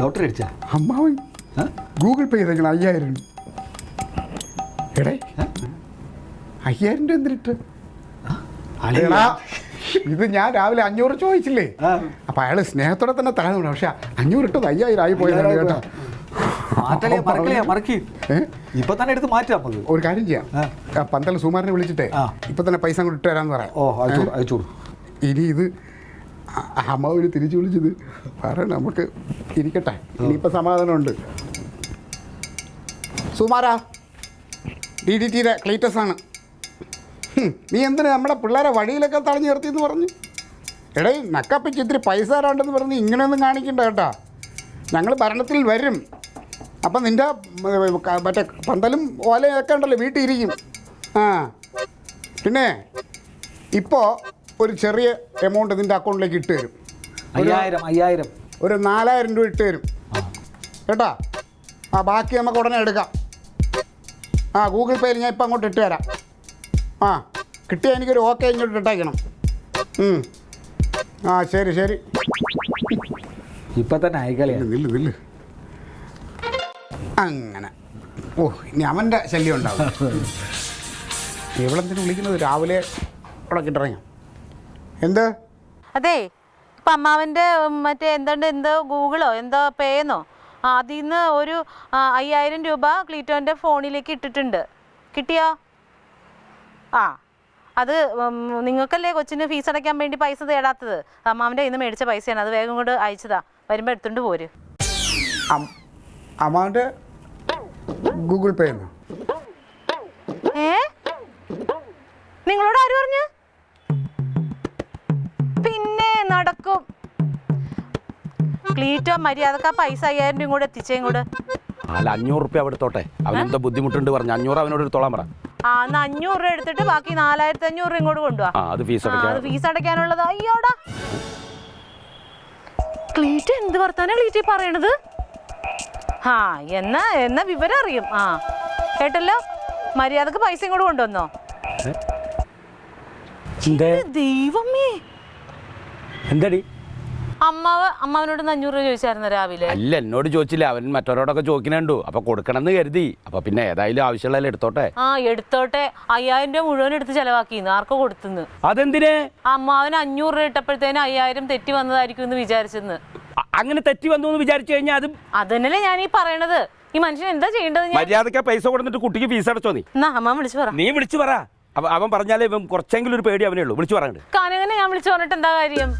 Lottery അടിച്ചാ അമ്മാവൻ Google പേ ചെയ്തേക്കണം 5000 എടേ 5000 രൂപ എന്തിട്ട് ഇത് ഞാൻ രാവിലെ 500 ചോദിച്ചില്ലേ അപ്പൊ അയാള് സ്നേഹത്തോടെ തന്നെ തരാൻ പക്ഷെ 500 ഇട്ടത് 5000 ആയി പോയതാണ് കേട്ടോ. ഇപ്പൊ തന്നെ എടുത്ത് മാറ്റാം. ഒരു കാര്യം ചെയ്യാം, പന്തൽ സുമാരനെ വിളിച്ചിട്ടേ ഇപ്പൊ തന്നെ പൈസ അങ്ങോട്ട് ഇട്ട് തരാന്ന് പറയാം. അയച്ചോളൂ. ഇനി ഇത് അമ്മാവന് തിരിച്ചു വിളിച്ചത് പറയണം, നമുക്ക് ഇരിക്കട്ടെ, ഇനിയിപ്പോൾ സമാധാനമുണ്ട്. സുമാരാ, DDTയുടെ ക്ലീറ്റസ് ആണ്. നീ എന്തിനാ നമ്മുടെ പിള്ളേരെ വഴിയിലൊക്കെ തടഞ്ഞു നിർത്തിയെന്ന് പറഞ്ഞു? എടേ നക്കപ്പിച്ച് ഇത്തിരി പൈസ തരാണ്ടെന്ന് പറഞ്ഞ് ഇങ്ങനെയൊന്നും കാണിക്കണ്ട കേട്ടോ. ഞങ്ങൾ ഭരണത്തിൽ വരും, അപ്പം നിൻ്റെ മറ്റേ പന്തലും ഓലയൊക്കെ ഉണ്ടല്ലോ വീട്ടിൽ ഇരിക്കും. പിന്നെ ഇപ്പോൾ ഒരു ചെറിയ എമൗണ്ട് നിൻ്റെ അക്കൗണ്ടിലേക്ക് ഇട്ട് തരും. 5000 ഒരു 4000 രൂപ ഇട്ട് തരും കേട്ടോ. ബാക്കി നമുക്ക് ഉടനെ എടുക്കാം. ഗൂഗിൾ പേയിൽ ഞാൻ ഇപ്പം അങ്ങോട്ട് ഇട്ട് തരാം. കിട്ടിയാൽ എനിക്കൊരു ഓക്കെ ഇങ്ങോട്ട് ഇട്ടേക്കണം. ശരി ശരി. ഇപ്പം തന്നെ അയക്കളി. നില്ല് അങ്ങനെ. ഇനി അവൻ്റെ ശല്യം ഉണ്ടാവും. എവിടെന്തിനു വിളിക്കുന്നത്? രാവിലെ അവിടെ കിട്ടിറങ്ങാം. എന്ത്? അതെ, ഇപ്പം അമ്മാവൻ്റെ മറ്റേ എന്തോ ഗൂഗിളോ എന്തോ പേന്നോ അതിൽ നിന്ന് ഒരു 5000 രൂപ ക്ലീറ്റോൻ്റെ ഫോണിലേക്ക് ഇട്ടിട്ടുണ്ട്. കിട്ടിയോ? അത് നിങ്ങൾക്കല്ലേ കൊച്ചിന് ഫീസ് അടയ്ക്കാൻ വേണ്ടി പൈസ തേടാത്തത്? അമ്മാവൻ്റെ കയ്യിൽ നിന്ന് മേടിച്ച പൈസയാണ്, അത് വേഗം കൊണ്ട് അയച്ചതാ. വരുമ്പോൾ എടുത്തുകൊണ്ട് പോര്. അമ്മാവൻ്റെ ഗൂഗിൾ പേ നിങ്ങളോട് ആര് പറഞ്ഞു? പിന്നെ നടക്കും. ക്ലീറ്റോ മര്യാദക്ക് ആ പൈസ 5000 രൂപ കൂടെ എത്തിച്ചേ ഇങ്ങോട്ട്. അല്ല 500 റുപ്യ അവിടെ എടുത്തോട്ടെ, അവനെന്താ ബുദ്ധിമുട്ടുണ്ട് പറഞ്ഞു. 500 അവനോട് എടുത്തോളാൻ പറ. 500 രൂപ എടുത്തിട്ട് ബാക്കി 4500 രൂപ ഇങ്ങോട്ട് കൊണ്ടുപോവാ. അത് ഫീസ് അടയ്ക്കാനുള്ളത്. അയ്യോടാ, ക്ലീറ്റോ എന്ത് വർത്താനാ ക്ലീറ്റോ പറയണത്? എന്നാ വിവരം അറിയും. കേട്ടല്ലോ, മര്യാദക്ക് പൈസ ഇങ്ങോട്ട് കൊണ്ടുവന്നോ. ദൈവമേ, എന്താടി അമ്മാവനോട് 500 രൂപ ചോദിച്ചായിരുന്നു രാവിലെ. അല്ല, എന്നോട് ചോദിച്ചില്ല, അവൻ മറ്റവരോടൊക്കെ ചോദിക്കണുണ്ടു. അപ്പൊ കൊടുക്കണമെന്ന് കരുതി. അപ്പൊ പിന്നെ ഏതായാലും ആവശ്യമുള്ള എടുത്തോട്ടെ. എടുത്തോട്ടെ. 5000 രൂപ മുഴുവൻ എടുത്ത് ചെലവാക്കിന്ന്. ആർക്കോ കൊടുത്തുന്ന്. അതെന്തിനെ? അമ്മാവന് 500 രൂപ ഇട്ടപ്പോഴത്തേന് 5000 തെറ്റി വന്നതായിരിക്കും എന്ന് വിചാരിച്ചെന്ന്. അങ്ങനെ തെറ്റി വന്നു എന്ന് വിചാരിച്ചു കഴിഞ്ഞാൽ അതന്നല്ലേ ഞാൻ ഈ പറയണത്. ഈ മനുഷ്യൻ എന്താ ചെയ്യേണ്ടത്? മര്യാദക്ക് പൈസ കൊടുത്തിട്ട് കുട്ടിക്ക് ഫീസ് അടച്ചോ? അമ്മ വിളിച്ചു പറ. നീ വിളിച്ചു പറ. അവൻ പറഞ്ഞാലേ കുറച്ചെങ്കിലും ഒരു പേടി അവനേ ഉള്ളൂ. വിളിച്ചു പറയണ്ട്. കാനങ്ങനെ ഞാൻ വിളിച്ചു പറഞ്ഞിട്ട് എന്താ കാര്യം?